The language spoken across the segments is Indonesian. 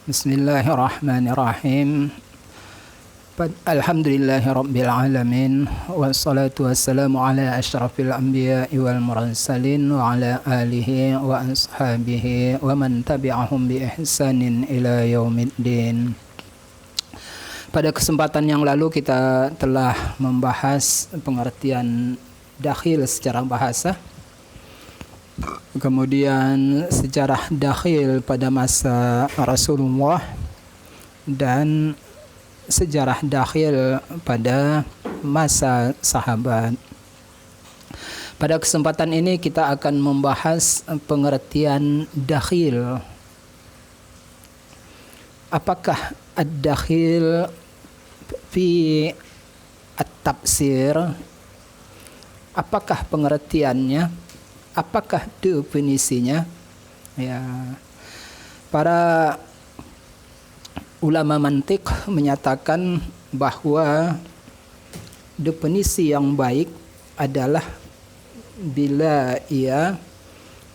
Bismillahirrahmanirrahim. Alhamdulillahi alamin. Wassalatu wassalamu ala asyrafil anbiya'i wal mursalin wa ala alihi wa ashabihi wa man tabi'ahum bi ihsanin ila yaumiddin. Pada kesempatan yang lalu kita telah membahas pengertian dakhil secara bahasa. Kemudian sejarah dakhil pada masa Rasulullah dan sejarah dakhil pada masa sahabat. Pada kesempatan ini kita akan membahas pengertian dakhil. Apakah ad-dakhil fi at-tafsir? Apakah pengertiannya? Apakah definisinya? Ya, para ulama mantiq menyatakan bahwa definisi yang baik adalah bila ia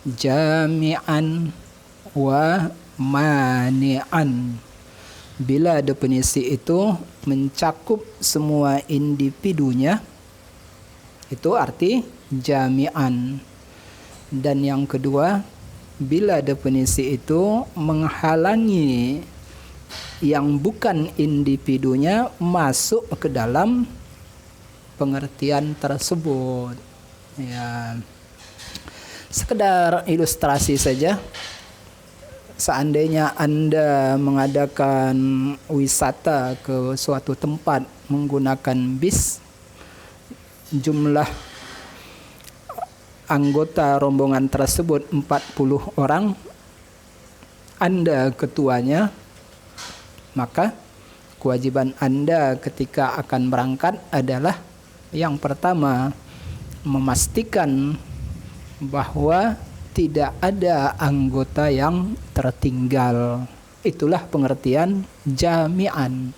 jami'an wa mani'an. Bila definisi itu mencakup semua individunya, itu arti jami'an. Dan yang kedua, bila definisi itu menghalangi yang bukan individunya masuk ke dalam pengertian tersebut. Ya, sekedar ilustrasi saja. Seandainya Anda mengadakan wisata ke suatu tempat menggunakan bis, jumlah anggota rombongan tersebut 40 orang, Anda ketuanya, maka kewajiban Anda ketika akan berangkat adalah yang pertama, memastikan bahwa tidak ada anggota yang tertinggal. Itulah pengertian jami'an.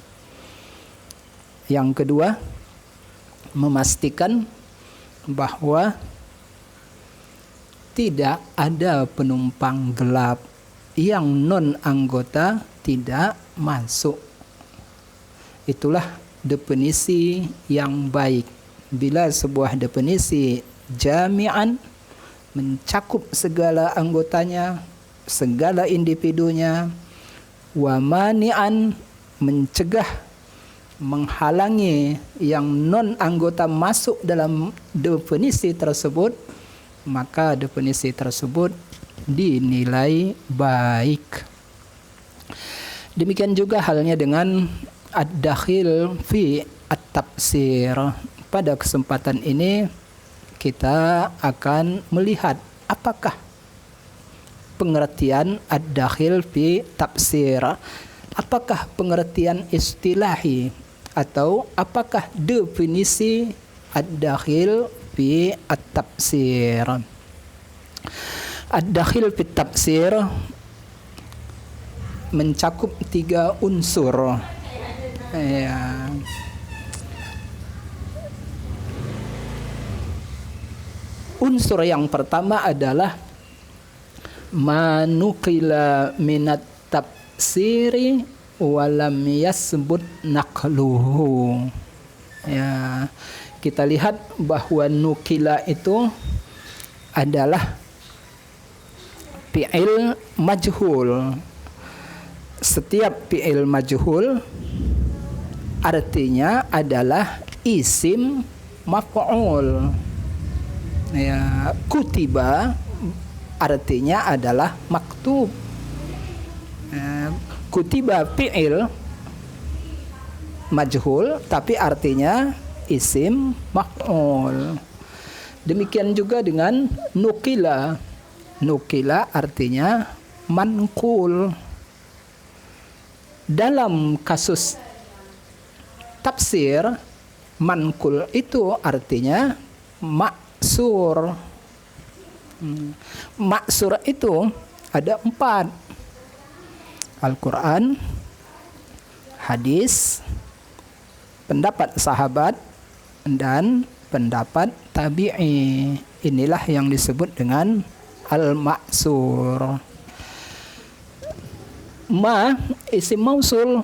Yang kedua, memastikan bahwa tidak ada penumpang gelap, yang non anggota tidak masuk. Itulah definisi yang baik. Bila sebuah definisi jami'an mencakup segala anggotanya, segala individunya, wa mani'an mencegah, menghalangi yang non anggota masuk dalam definisi tersebut, maka definisi tersebut dinilai baik. Demikian juga halnya dengan ad-dakhil fi at-tafsir. Pada kesempatan ini kita akan melihat apakah pengertian ad-dakhil fi tafsir. Apakah pengertian istilahi atau apakah definisi ad-dakhil fi at-tafsir. Ad-dakhil fi tafsir mencakup 3 unsur. Ya. Unsur yang pertama adalah manukila minat tafsiri walam yasbut naqluhu. Ya. Kita lihat bahwa nukila itu adalah fi'il majhul. Setiap fi'il majhul artinya adalah isim maf'ul. Ya, kutiba artinya adalah maktub. Kutiba fi'il majhul tapi artinya isim maf'ul. Demikian juga dengan nukila. Nukila artinya manqul. Dalam kasus tafsir, manqul itu artinya maksur. Maksur itu ada 4. Al-Quran, hadis, pendapat sahabat, dan pendapat tabi'i. Inilah yang disebut dengan al-ma'sur. Ma isim mausul.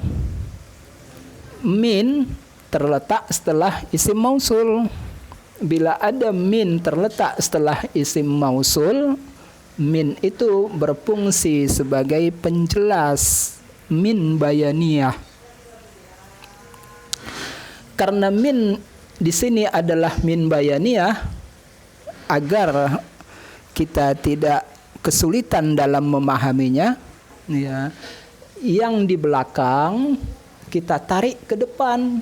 Min terletak setelah isim mausul. Bila ada min terletak setelah isim mausul, min itu berfungsi sebagai penjelas, min bayaniyah. Karena min di sini adalah min bayaniyah, agar kita tidak kesulitan dalam memahaminya, ya, yang di belakang kita tarik ke depan.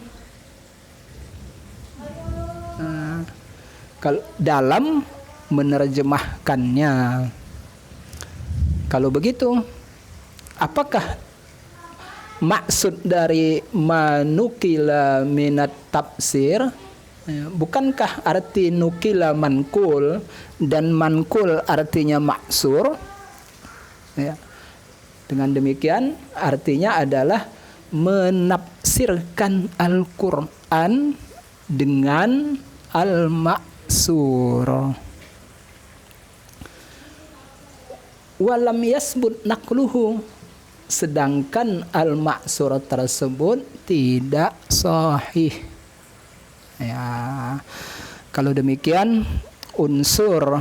Kalau dalam menerjemahkannya. Kalau begitu, apakah maksud dari manukila minat tafsir? Bukankah arti nukila mankul dan mankul artinya maksur? Ya. Dengan demikian artinya adalah menafsirkan Al-Quran dengan al-maksur. Walam yasbut naqluhu, sedangkan al-maksur tersebut tidak sahih. Ya, kalau demikian unsur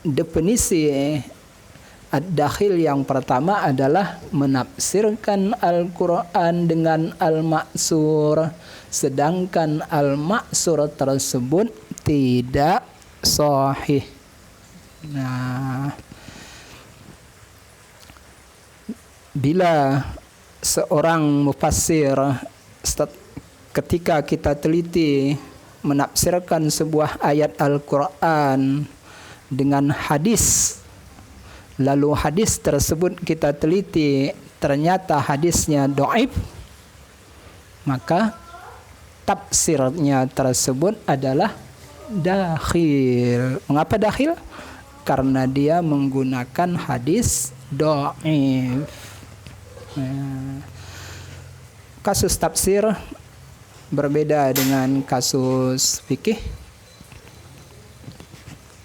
definisi ad-dakhil yang pertama adalah menafsirkan Al-Quran dengan al-maksur, sedangkan al-maksur tersebut tidak sahih. Nah, bila seorang mufassir ketika kita teliti menafsirkan sebuah ayat Al-Quran dengan hadis, lalu hadis tersebut kita teliti ternyata hadisnya dhaif, maka tafsirnya tersebut adalah dakhil. Mengapa dakhil? Karena dia menggunakan hadis dhaif. Kasus tafsir berbeda dengan kasus fikih.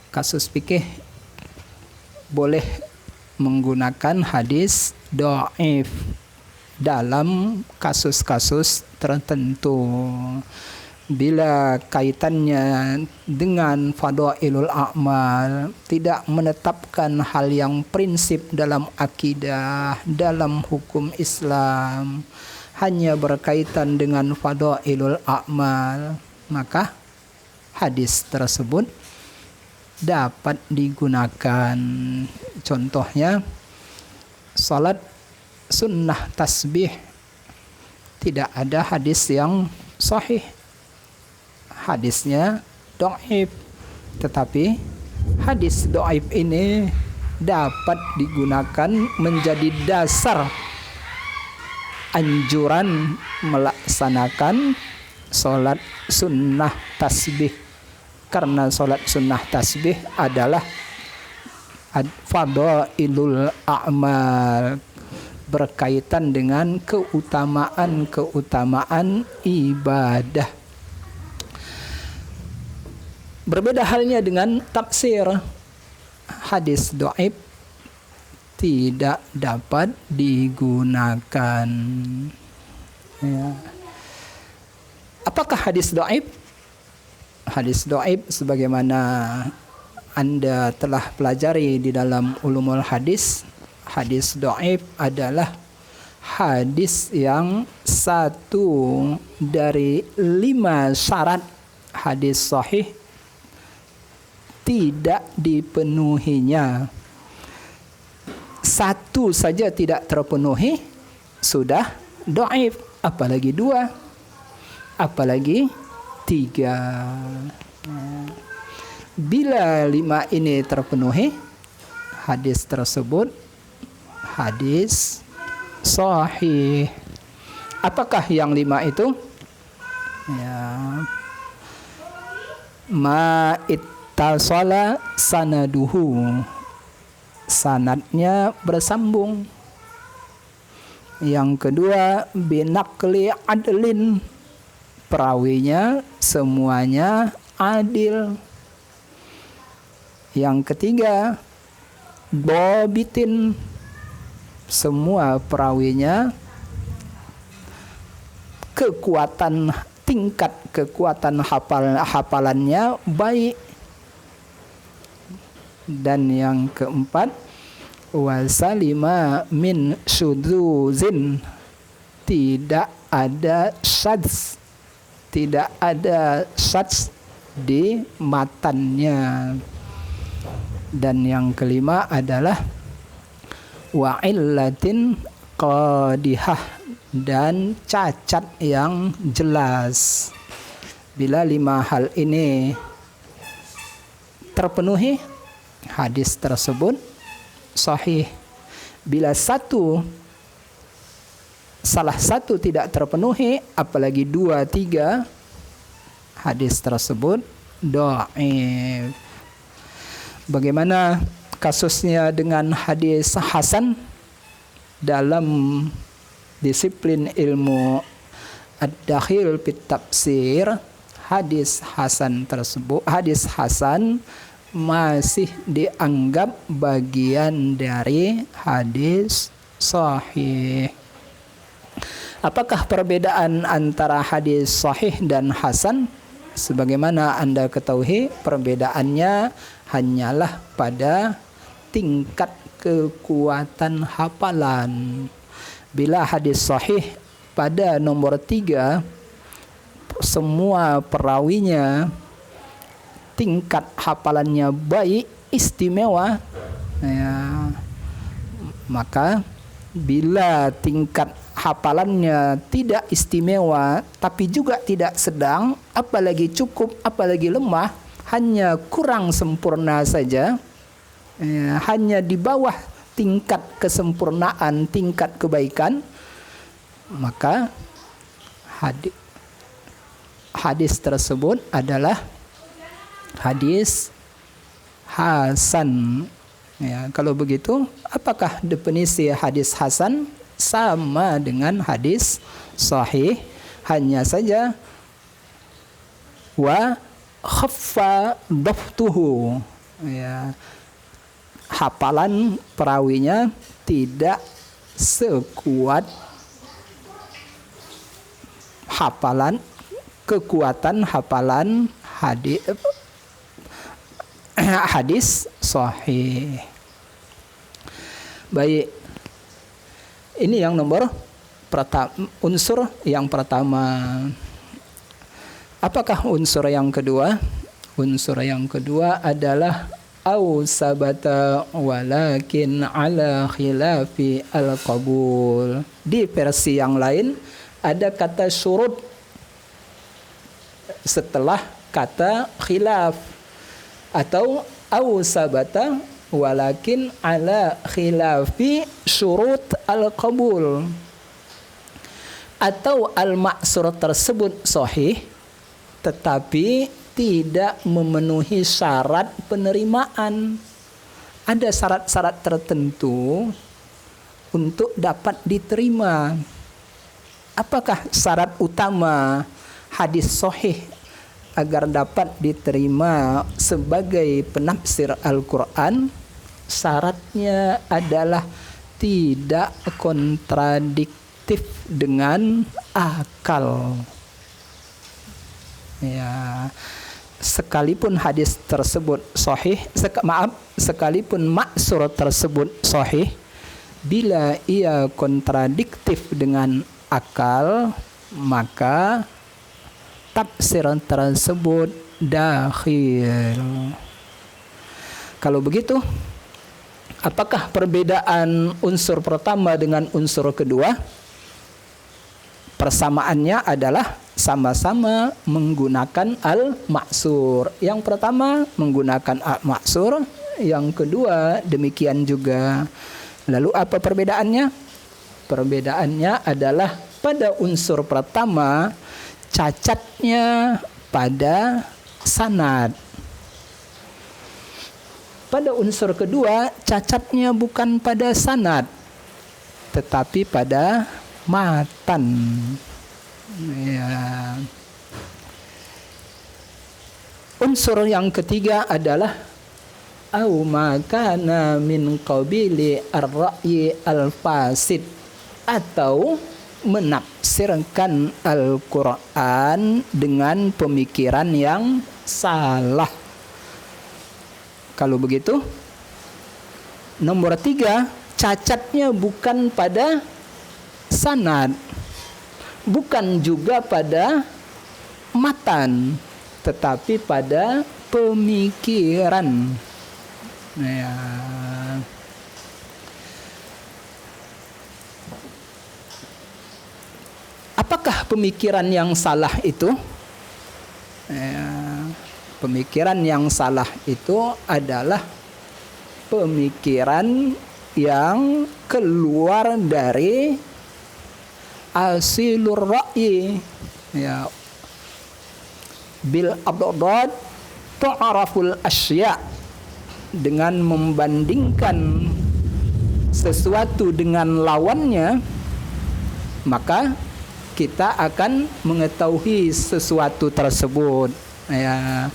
Kasus fikih boleh menggunakan hadis dhaif dalam kasus-kasus tertentu. Bila kaitannya dengan fadailul a'mal, tidak menetapkan hal yang prinsip dalam akidah, dalam hukum Islam, hanya berkaitan dengan fadailul a'mal, maka hadis tersebut dapat digunakan. Contohnya salat sunnah tasbih, tidak ada hadis yang sahih, hadisnya dhaif, tetapi hadis dhaif ini dapat digunakan menjadi dasar anjuran melaksanakan salat sunnah tasbih, karena salat sunnah tasbih adalah fadailul a'mal, berkaitan dengan keutamaan ibadah. Berbeda halnya dengan tafsir. Hadis dhaif tidak dapat digunakan. Ya. Apakah hadis dhaif? Hadis dhaif sebagaimana Anda telah pelajari di dalam ulumul hadis, hadis dhaif adalah hadis yang satu dari 5 syarat hadis sahih tidak dipenuhinya. Satu saja tidak terpenuhi sudah dhaif, apalagi 2, apalagi 3. Bila 5 ini terpenuhi, hadis tersebut hadis sahih. Apakah yang 5 itu? Ya, ma ittasala sanaduhu, sanadnya bersambung. Yang kedua, binaqli adlin, perawinya semuanya adil. Yang ketiga, dhabitin, semua perawinya tingkat kekuatan hafalannya baik. Dan yang keempat, wasalima min syudzuzin, tidak ada syadz, di matannya. Dan yang kelima adalah wa illatin qadihah, dan cacat yang jelas. Bila 5 hal ini terpenuhi, hadis tersebut sahih. Bila salah satu tidak terpenuhi, apalagi 2, 3, hadis tersebut dhaif. Bagaimana kasusnya dengan hadis hasan? Dalam disiplin ilmu ad-dakhil fit tafsir, hadis hasan masih dianggap bagian dari hadis sahih. Apakah perbedaan antara hadis sahih dan hasan? Sebagaimana Anda ketahui, perbedaannya hanyalah pada tingkat kekuatan hafalan. Bila hadis sahih pada nomor 3, semua perawinya tingkat hafalannya baik, istimewa, ya, maka bila tingkat hafalannya tidak istimewa tapi juga tidak sedang, apalagi cukup, apalagi lemah, hanya kurang sempurna saja, ya, hanya di bawah tingkat kesempurnaan, tingkat kebaikan, maka hadis tersebut adalah hadis hasan. Ya, kalau begitu, apakah definisi hadis hasan? Sama dengan hadis sahih, hanya saja wa khaffa daftuhu, ya, hafalan perawinya tidak sekuat kekuatan hafalan hadis sahih. Baik, ini yang nomor unsur yang pertama. Apakah unsur yang kedua? Unsur yang kedua adalah au sabata walakin ala khilafi al-qabul. Di versi yang lain ada kata syurut setelah kata khilaf, atau au sabata walakin ala khilafi syurut al-qabul, atau al-ma'sur tersebut sahih tetapi tidak memenuhi syarat penerimaan. Ada syarat-syarat tertentu untuk dapat diterima. Apakah syarat utama hadis sahih agar dapat diterima sebagai penafsir Al-Quran? Syaratnya adalah tidak kontradiktif dengan akal. Ya, sekalipun hadis tersebut sahih, sekalipun maksur tersebut sahih, bila ia kontradiktif dengan akal, maka tafsir tersebut dakhil. Kalau begitu, apakah perbedaan unsur pertama dengan unsur kedua? Persamaannya adalah sama-sama menggunakan al-maksur. Yang pertama menggunakan al-maksur, yang kedua demikian juga. Lalu apa perbedaannya? Perbedaannya adalah pada unsur pertama cacatnya pada sanad. Pada unsur kedua cacatnya bukan pada sanad tetapi pada matan. Ya. Unsur yang ketiga adalah au ma kana min qabili ar-ra'yi al-fasid, atau menafsirkan Al-Quran dengan pemikiran yang salah. Kalau begitu, nomor 3, cacatnya bukan pada sanad, bukan juga pada matan, tetapi pada pemikiran. Ya. Apakah pemikiran yang salah itu? Pemikiran yang salah itu adalah pemikiran yang keluar dari asilur ra'yi. Ya. Bil abdad tu'raful asya, dengan membandingkan sesuatu dengan lawannya, maka kita akan mengetahui sesuatu tersebut. Ya.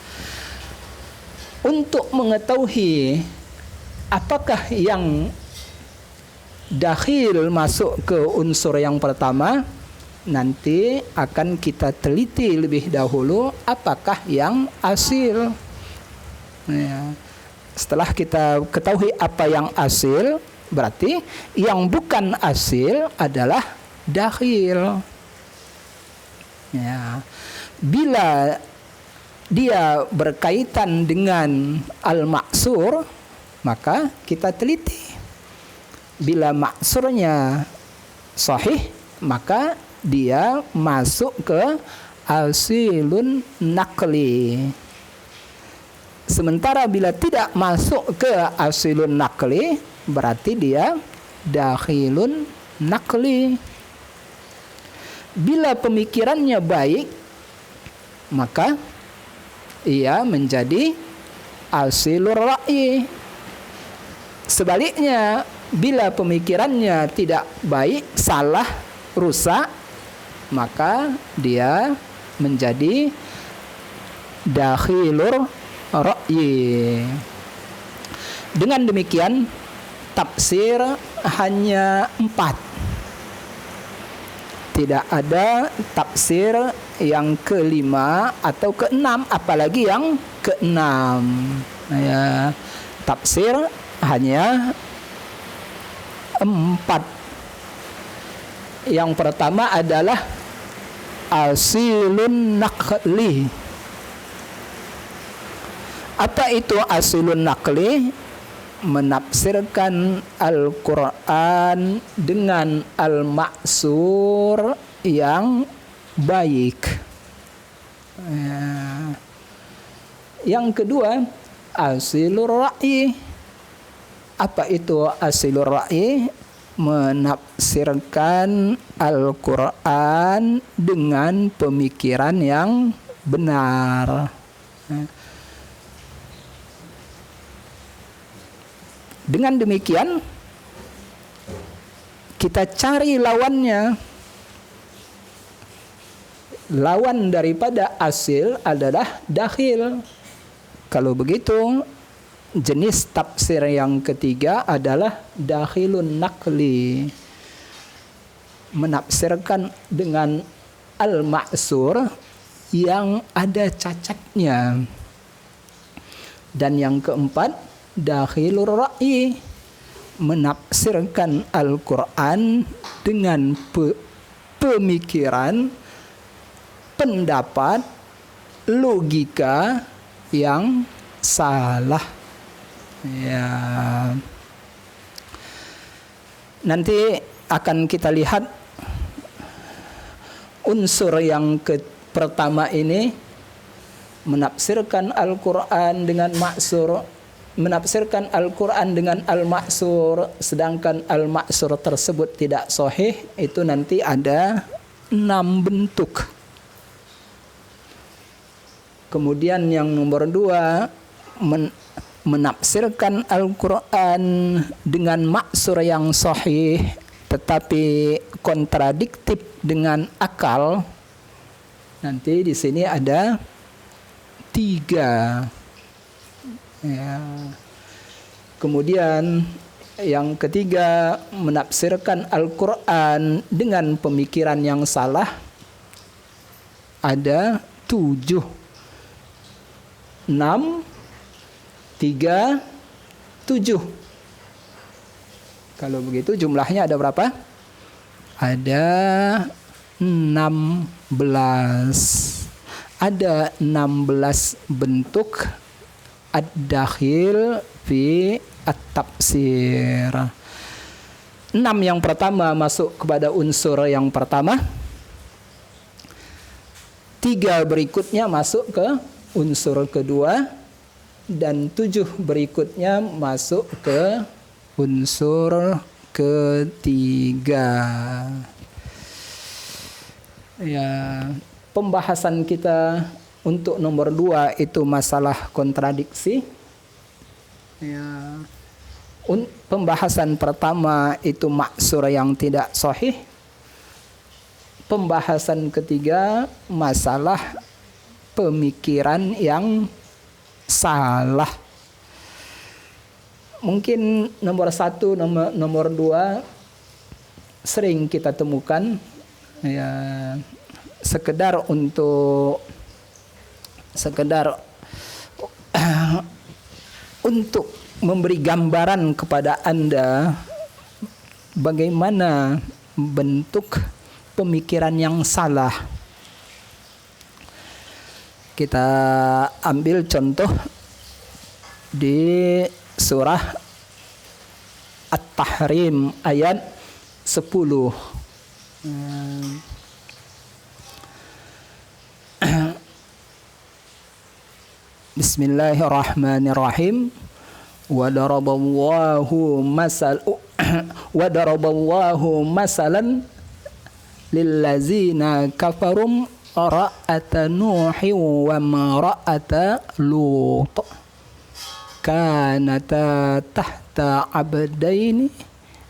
Untuk mengetahui apakah yang dakhil masuk ke unsur yang pertama, nanti akan kita teliti lebih dahulu apakah yang asil. Ya. Setelah kita ketahui apa yang asil, berarti yang bukan asil adalah dakhil. Ya. Bila dia berkaitan dengan al-maksur, maka kita teliti. Bila maksurnya sahih, maka dia masuk ke asilun naqli. Sementara bila tidak masuk ke asilun naqli, berarti dia dakhilun naqli. Bila pemikirannya baik, maka ia menjadi asilur ra'yi. Sebaliknya, bila pemikirannya tidak baik, salah, rusak, maka dia menjadi dakhilur ra'yi. Dengan demikian, tafsir hanya 4. Tidak ada tafsir yang kelima atau keenam, apalagi yang keenam. Ya, tafsir hanya 4. Yang pertama adalah asilun naqli. Apa itu asilun naqli? Menafsirkan Al-Quran dengan al-maksur yang baik. Yang kedua, asilur ra'yi. Apa itu asilur ra'yi? Menafsirkan Al-Quran dengan pemikiran yang benar. Dengan demikian, kita cari lawannya. Lawan daripada asil adalah dakhil. Kalau begitu, jenis tafsir yang ketiga adalah dakhilun naqli. Menafsirkan dengan al-ma'sur yang ada cacatnya. Dan yang keempat, dakhilur ra'yi. Menafsirkan Al-Quran dengan pemikiran, pendapat, logika yang salah. Ya. Nanti akan kita lihat unsur yang pertama ini, menafsirkan Al-Quran dengan maksur, menafsirkan Al-Quran dengan al-maksur, sedangkan al-maksur tersebut tidak sahih. Itu nanti ada 6 bentuk. Kemudian yang nomor 2, menafsirkan Al-Quran dengan maksur yang sahih tetapi kontradiktif dengan akal. Nanti di sini ada 3. Ya. Kemudian yang ketiga, menafsirkan Al-Quran dengan pemikiran yang salah. Ada 7, 6, 3, 7. Kalau begitu jumlahnya ada berapa? Ada 16. Ada 16 bentuk ad-dakhil fi at-tafsir. 6 yang pertama masuk kepada unsur yang pertama. 3 berikutnya masuk ke unsur kedua. Dan 7 berikutnya masuk ke unsur ketiga. Ya, pembahasan kita untuk nomor 2 itu masalah kontradiksi. Ya. Pembahasan pertama itu maksur yang tidak sahih. Pembahasan ketiga masalah pemikiran yang salah. Mungkin nomor 1, nomor 2 sering kita temukan, ya, sekedar untuk memberi gambaran kepada Anda bagaimana bentuk pemikiran yang salah. Kita ambil contoh di surah At-Tahrim ayat 10. Bismillahirrahmanirrahim. Wadaraballahu masalan lillazina kafarum ra'ata nuhi wa ra'ata lut kanata tahta abdaini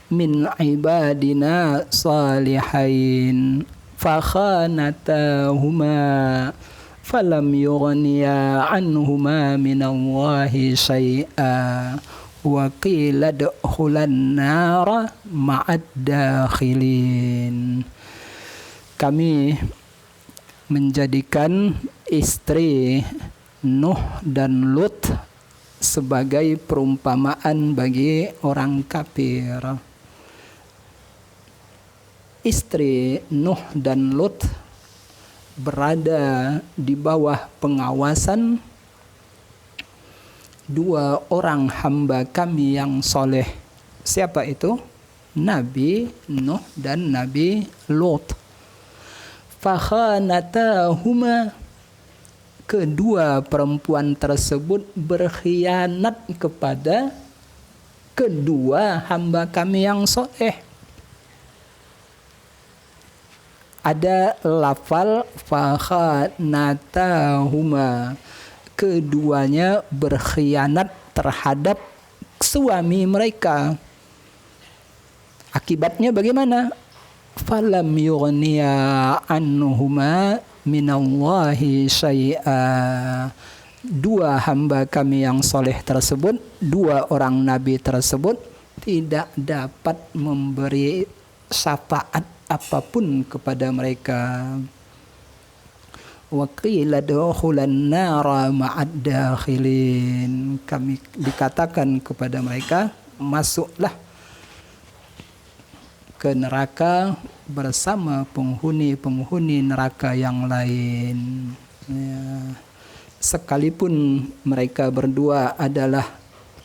min ibadina salihain fakhanatahuma falam yughniya anhuma minallahi syai'a wa qila dukhulan nara ma'ad dakhilin. Kami menjadikan istri Nuh dan Lut sebagai perumpamaan bagi orang kafir. Istri Nuh dan Lut berada di bawah pengawasan 2 orang hamba kami yang soleh. Siapa itu? Nabi Nuh dan Nabi Lut. Fakhanatahuma, kedua perempuan tersebut berkhianat kepada kedua hamba kami yang soleh. Ada lafal fakhanatahuma, keduanya berkhianat terhadap suami mereka. Akibatnya bagaimana? Falam yughniya anhuma minallahi syai'a. 2 hamba kami yang soleh tersebut, 2 orang nabi tersebut tidak dapat memberi syafaat apapun kepada mereka. Wa qila dukhulan nara ma'ad dakhilin. Kami dikatakan kepada mereka, masuklah ke neraka bersama penghuni neraka yang lain. Ya. Sekalipun mereka berdua adalah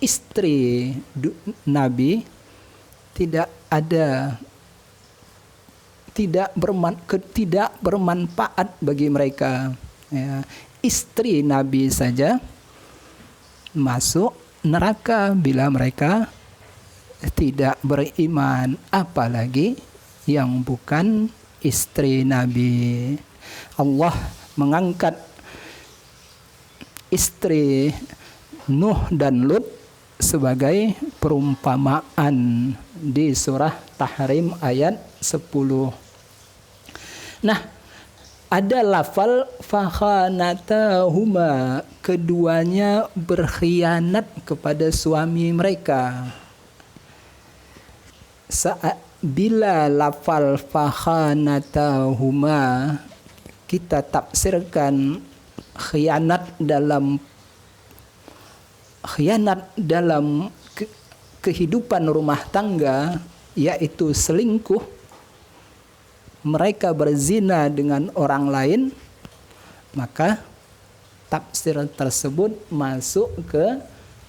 istri Nabi, tidak bermanfaat bagi mereka. Ya. Istri Nabi saja masuk neraka bila mereka tidak beriman, apalagi yang bukan istri Nabi. Allah mengangkat istri Nuh dan Lut sebagai perumpamaan di surah Tahrim ayat 10. Nah, ada lafal fakhanatahuma, keduanya berkhianat kepada suami mereka. Bila lafal fakhanatahuma kita tafsirkan khianat dalam kehidupan rumah tangga, yaitu selingkuh, mereka berzina dengan orang lain, maka tafsir tersebut masuk ke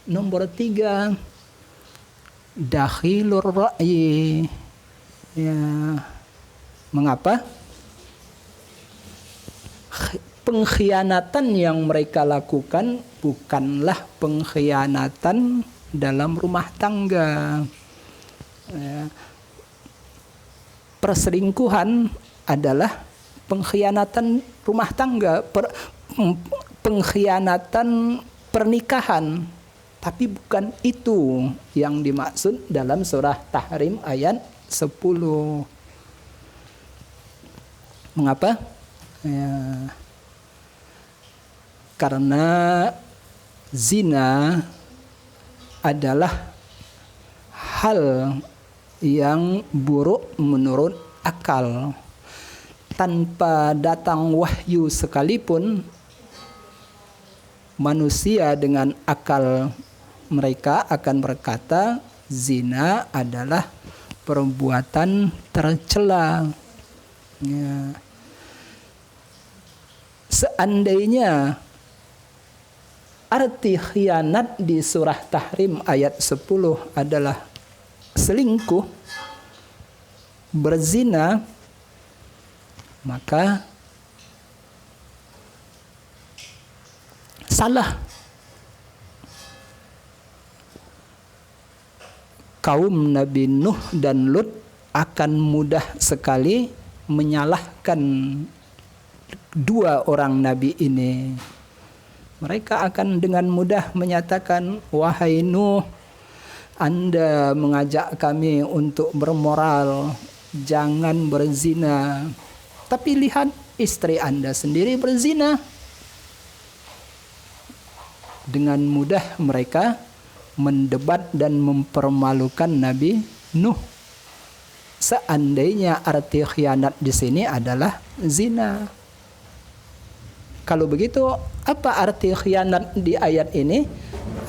nomor 3, dakhilur ra'yi. Ya, mengapa? Pengkhianatan yang mereka lakukan bukanlah pengkhianatan dalam rumah tangga. Ya. Perselingkuhan adalah pengkhianatan rumah tangga, pengkhianatan pernikahan, tapi bukan itu yang dimaksud dalam surah Tahrim ayat 10. Mengapa? Ya, karena zina adalah hal yang buruk menurut akal. Tanpa datang wahyu sekalipun, manusia dengan akal mereka akan berkata zina adalah perbuatan tercela. Ya. Seandainya arti khianat di surah Tahrim ayat 10 adalah selingkuh, berzina, maka salah. Kaum Nabi Nuh dan Lut akan mudah sekali menyalahkan dua orang nabi ini. Mereka akan dengan mudah menyatakan, wahai Nuh, Anda mengajak kami untuk bermoral, jangan berzina. Tapi lihat, istri Anda sendiri berzina. Dengan mudah mereka mendebat dan mempermalukan Nabi Nuh. Seandainya arti khianat di sini adalah zina. Kalau begitu, apa arti khianat di ayat ini?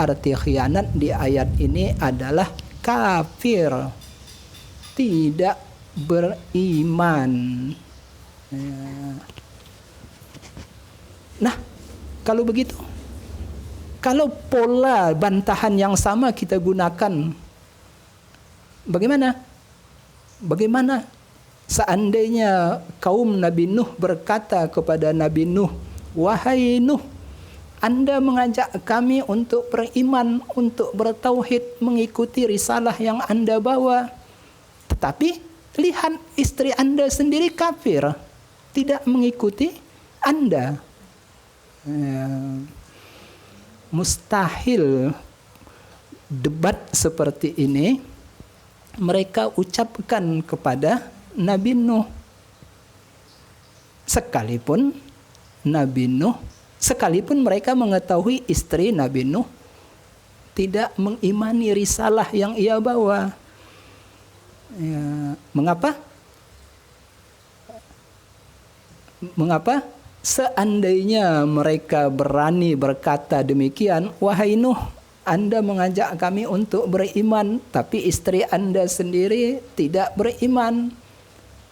Arti khianat di ayat ini adalah kafir, tidak beriman. Nah, kalau begitu, kalau pola bantahan yang sama kita gunakan, bagaimana? Bagaimana seandainya kaum Nabi Nuh berkata kepada Nabi Nuh, wahai Nuh, Anda mengajak kami untuk beriman, untuk bertauhid, mengikuti risalah yang Anda bawa. Tetapi lihat, istri Anda sendiri kafir, tidak mengikuti Anda. Mustahil debat seperti ini mereka ucapkan kepada Nabi Nuh. Sekalipun mereka mengetahui istri Nabi Nuh tidak mengimani risalah yang ia bawa. Mengapa? Seandainya mereka berani berkata demikian, wahai Nuh, Anda mengajak kami untuk beriman, tapi istri Anda sendiri tidak beriman.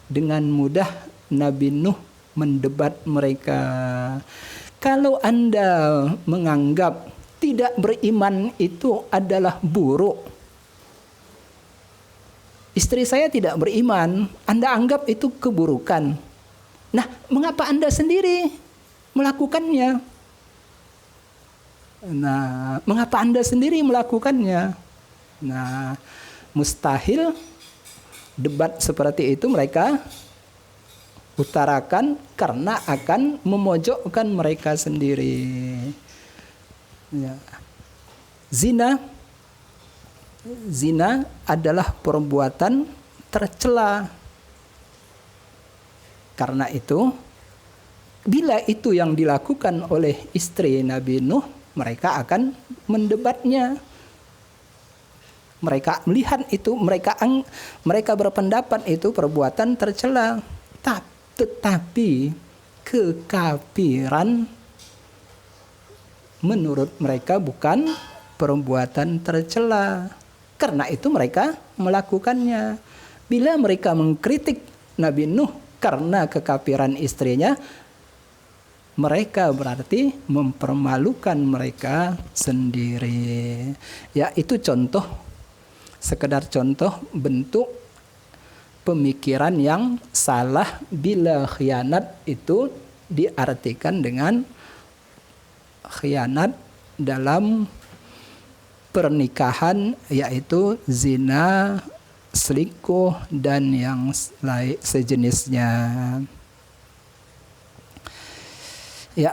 Dengan mudah Nabi Nuh mendebat mereka. Kalau Anda menganggap tidak beriman itu adalah buruk, istri saya tidak beriman, Anda anggap itu keburukan. Nah, mengapa Anda sendiri melakukannya? Nah, mengapa Anda sendiri melakukannya? Nah, mustahil debat seperti itu mereka utarakan karena akan memojokkan mereka sendiri. Ya. Zina adalah perbuatan tercela. Karena itu bila itu yang dilakukan oleh istri Nabi Nuh, mereka akan mendebatnya. Mereka melihat itu, mereka berpendapat itu perbuatan tercela. Tetapi kekafiran menurut mereka bukan perbuatan tercela. Karena itu mereka melakukannya. Bila mereka mengkritik Nabi Nuh karena kekafiran istrinya, mereka berarti mempermalukan mereka sendiri. Ya, itu contoh, sekedar contoh bentuk pemikiran yang salah bila khianat itu diartikan dengan khianat dalam pernikahan, yaitu zina, selingkuh, dan yang lain sejenisnya. Ya,